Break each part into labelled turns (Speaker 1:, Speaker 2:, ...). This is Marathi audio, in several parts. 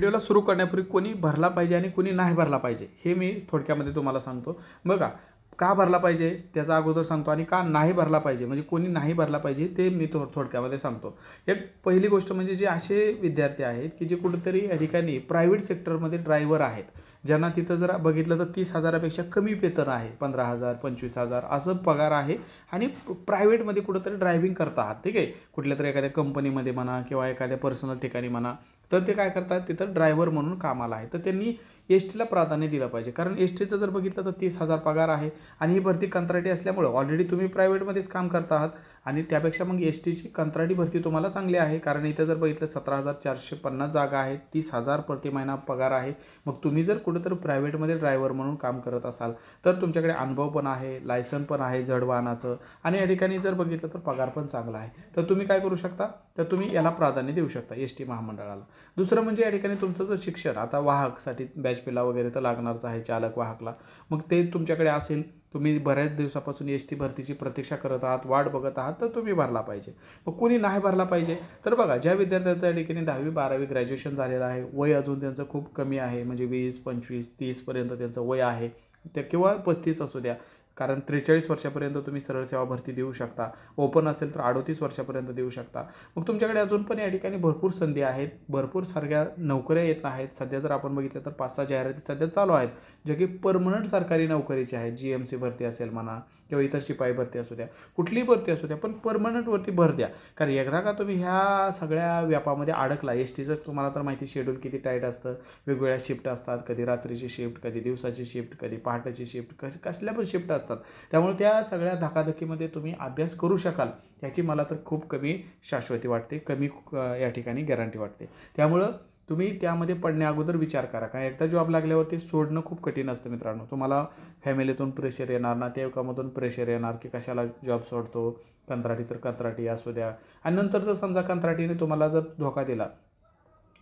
Speaker 1: व्हिडिओला सुरू करण्यापूर्वी कोणी भरला पाहिजे आणि कोणी नाही भरला पाहिजे हे मी थोडक्यामध्ये तुम्हाला सांगतो. बघा, का भरला पाहिजे त्याचा अगोदर सांगतो आणि का नाही भरला पाहिजे म्हणजे कोणी नाही भरला पाहिजे ते मी थोडक्यामध्ये सांगतो. एक पहिली गोष्ट म्हणजे जे असे विद्यार्थी आहेत की जे कुठेतरी या ठिकाणी प्रायव्हेट सेक्टरमध्ये ड्रायव्हर आहेत, ज्यांना तिथं जर बघितलं तर 30,000पेक्षा कमी वेतन आहे, 15,000 25,000 असं पगार आहे आणि प्रायव्हेटमध्ये कुठंतरी ड्रायव्हिंग करत आहात. ठीक आहे, कुठल्यातरी एखाद्या कंपनीमध्ये म्हणा किंवा एखाद्या पर्सनल ठिकाणी म्हणा, तर ते काय करतात तिथं ड्रायव्हर म्हणून कामाला आहे. तर त्यांनी एस टीला प्राधान्य दिलं पाहिजे, कारण एस टीचं जर बघितलं तर 30,000 पगार आहे आणि ही भरती कंत्राटी असल्यामुळं ऑलरेडी तुम्ही प्रायव्हेटमध्येच काम करत आहात आणि त्यापेक्षा मग एस टीची कंत्राटी भरती तुम्हाला चांगली आहे. कारण इथं जर बघितलं 17,450 जागा आहेत, 30,000 प्रति महिना पगार आहे. मग तुम्ही जर कुठंतरी प्रायव्हेटमध्ये ड्रायव्हर म्हणून काम करत असाल तर तुमच्याकडे अनुभव पण आहे, लायसन पण आहे जड वाहनाचं आणि या ठिकाणी जर बघितलं तर पगार पण चांगला आहे. तर तुम्ही काय करू शकता, तर तुम्ही याला प्राधान्य देऊ शकता एस टी महामंडळाला. दुसरं म्हणजे या ठिकाणी तुमचं जर शिक्षण आता वाहकसाठी बॅच पिला वगैरे तर लागणारच आहे, चालक वाहकला, मग ते तुमच्याकडे असेल, तुम्ही बऱ्याच दिवसापासून एस टी भरतीची प्रतीक्षा करत आहात, वाट बघत आहात, तर तुम्ही भरला पाहिजे. मग कोणी नाही भरला पाहिजे, तर बघा ज्या विद्यार्थ्यांचं या ठिकाणी 10वी 12वी ग्रॅज्युएशन झालेलं आहे, वय अजून त्यांचं खूप कमी आहे, म्हणजे 20 25 30पर्यंत त्यांचं वय आहे, ते किंवा 35 असू द्या, कारण 43 वर्षापर्यंत तुम्ही सरळ सेवा भरती देऊ शकता. ओपन असेल तर 38 वर्षापर्यंत देऊ शकता. मग तुमच्याकडे अजून पण या ठिकाणी भरपूर संधी आहेत, भरपूर सारख्या नोकऱ्या येत आहेत. सध्या जर आपण बघितलं तर 5-6 जाहिराती सध्या चालू आहेत, जे की परमनंट सरकारी नोकरीचे आहेत. GMC भरती असेल म्हणा किंवा इतर शिपाई भरती असू द्या, कुठलीही भरती असू द्या, पण परमनंटवरती भर द्या. कारण एकदा का तुम्ही ह्या सगळ्या व्यापामध्ये अडकला, एस टीचं तुम्हाला तर माहिती शेड्यूल किती टाईट असतं, वेगवेगळ्या शिफ्ट असतात, कधी रात्रीची शिफ्ट, कधी दिवसाची शिफ्ट, कधी पहाटेची शिफ्ट, कसल्या पण शिफ्ट असतात. त्यामुळे त्या सगळ्या धकाधकीमध्ये तुम्ही अभ्यास करू शकाल याची मला तर खूप कमी शाश्वती वाटते, कमी या ठिकाणी गॅरंटी वाटते. त्यामुळं तुम्ही त्यामध्ये पडण्या अगोदर विचार करा, कारण एकदा जॉब लागल्यावरती सोडणं खूप कठीण असतं मित्रांनो. तुम्हाला फॅमिलीतून प्रेशर येणार, नातेवाईकामधून प्रेशर येणार की कशाला जॉब सोडतो, कंत्राटी तर कंत्राटी असू द्या. आणि नंतर जर समजा कंत्राटीने तुम्हाला जर धोका दिला,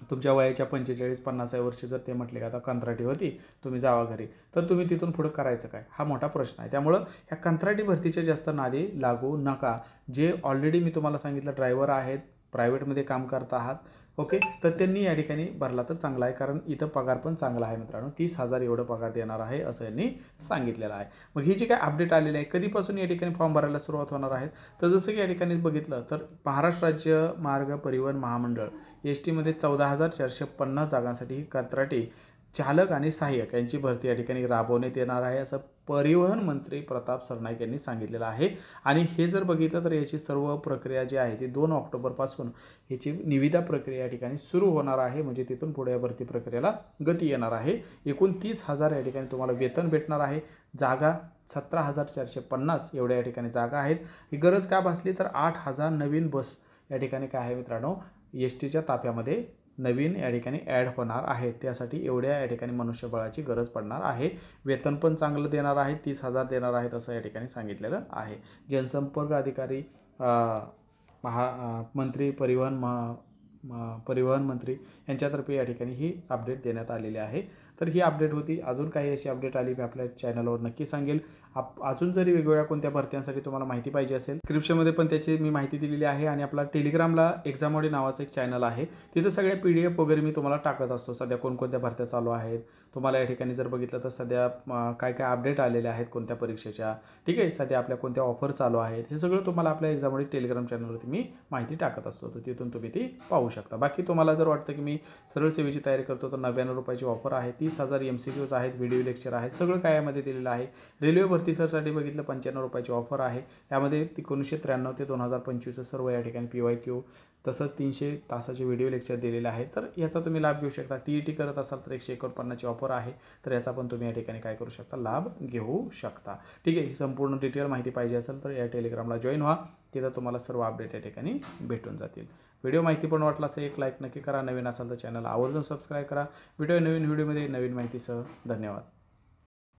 Speaker 1: तुमच्या वयाच्या 45-50व्या वर्षी जर ते म्हटले का आता कंत्राटी होती, तुम्ही जावा घरी, तर तुम्ही तिथून पुढं करायचं काय, हा मोठा प्रश्न आहे. त्यामुळं ह्या कंत्राटी भरतीच्या जास्त नादी लागू नका. जे ऑलरेडी मी तुम्हाला सांगितलं ड्रायव्हर आहेत, प्रायव्हेटमध्ये काम करत आहात, ओके, तर त्यांनी या ठिकाणी भरला तर चांगला आहे, कारण इथं पगार पण चांगला आहे मित्रांनो. 30,000 एवढं पगार देणार आहे असं यांनी सांगितलेलं आहे. मग ही जी काय अपडेट आलेली आहे, कधीपासून या ठिकाणी फॉर्म भरायला सुरुवात होणार आहे, तर जसं की या ठिकाणी बघितलं तर महाराष्ट्र राज्य मार्ग परिवहन महामंडळ एस टीमध्ये 14,450 जागांसाठी ही कंत्राटी चालक आणि सहाय्यक यांची भरती या ठिकाणी राबवण्यात येणार आहे, असं परिवहन मंत्री प्रताप सरनाईक यांनी सांगितलेलं आहे. आणि हे जर बघितलं तर याची सर्व प्रक्रिया जी आहे ती 2 ऑक्टोबरपासून याची निविदा प्रक्रिया या ठिकाणी सुरू होणार आहे. म्हणजे तिथून पुढे या भरती प्रक्रियेला गती येणार आहे. एकूण 30,000 या ठिकाणी तुम्हाला वेतन भेटणार आहे. जागा 17,450 एवढ्या या ठिकाणी जागा आहेत. ही गरज का भासली तर 8,000 नवीन बस या ठिकाणी काय आहे मित्रांनो, एस टीच्या ताफ्यामध्ये नवीन या ठिकाणी ॲड होणार आहे. त्यासाठी एवढ्या या ठिकाणी मनुष्यबळाची गरज पडणार आहे. वेतन पण चांगलं देणार आहे, 30,000 देणार आहेत असं या ठिकाणी सांगितलेलं आहे. जनसंपर्क अधिकारी मंत्री परिवहन मंत्री यांच्यातर्फे या ठिकाणी ही अपडेट देण्यात आलेली आहे. तर ही अपडेट होती. अजून काही अशी अपडेट आली मी आपल्या चॅनलवर नक्की सांगेल. अजून जरी वेगवेगळ्या कोणत्या भरत्यांसाठी तुम्हाला माहिती पाहिजे असेल, डिस्क्रिप्शनमध्ये पण त्याची मी माहिती दिलेली आहे. आणि आपला टेलिग्रामला एक्झामोडी नावाचं एक चॅनल आहे, तिथं सगळ्या PDF वगैरे मी तुम्हाला टाकत असतो. सध्या कोणकोणत्या भरत्या चालू आहेत, तुम्हाला या ठिकाणी जर बघितलं तर सध्या काय काय अपडेट आलेल्या आहेत कोणत्या परीक्षेच्या, ठीक आहे, सध्या आपल्या कोणत्या ऑफर चालू आहेत, हे सगळं तुम्हाला आपल्या एक्झामोडी टेलिग्राम चॅनलवरती मी माहिती टाकत असतो. तर तिथून तुम्ही ती पाहू शकता. बाकी तुम्हाला जर वाटतं की मी सरळ सेवेची तयारी करतो तर 99 रुपयाची ऑफर आहे, 30,000 MCQs आहेत, व्हिडिओ लेक्चर आहेत, सगळं काय यामध्ये दिलेलं आहे. रेल्वे भरती सरसाठी बघितलं 95 रुपयाची ऑफर आहे. त्यामध्ये 1993 ते 2025 सर्व या ठिकाणी PYQ, तसंच 300 तासाचे व्हिडिओ लेक्चर दिलेले आहे. तर याचा तुम्ही लाभ घेऊ शकता. TET करत असाल तर 149ची ऑफर आहे, तर याचा पण तुम्ही या ठिकाणी काय करू शकता, लाभ घेऊ शकता. ठीक आहे, संपूर्ण डिटेल माहिती पाहिजे असेल तर या टेलिग्रामला जॉईन व्हा, तिथं तुम्हाला सर्व अपडेट या ठिकाणी भेटून जातील. व्हिडिओ माहिती पण वाटला असेल एक लाईक नक्की करा. नवीन असाल तर चॅनल आवर्जून सबस्क्राईब करा. व्हिडिओ नवीन व्हिडिओमध्ये नवीन माहितीसह. धन्यवाद.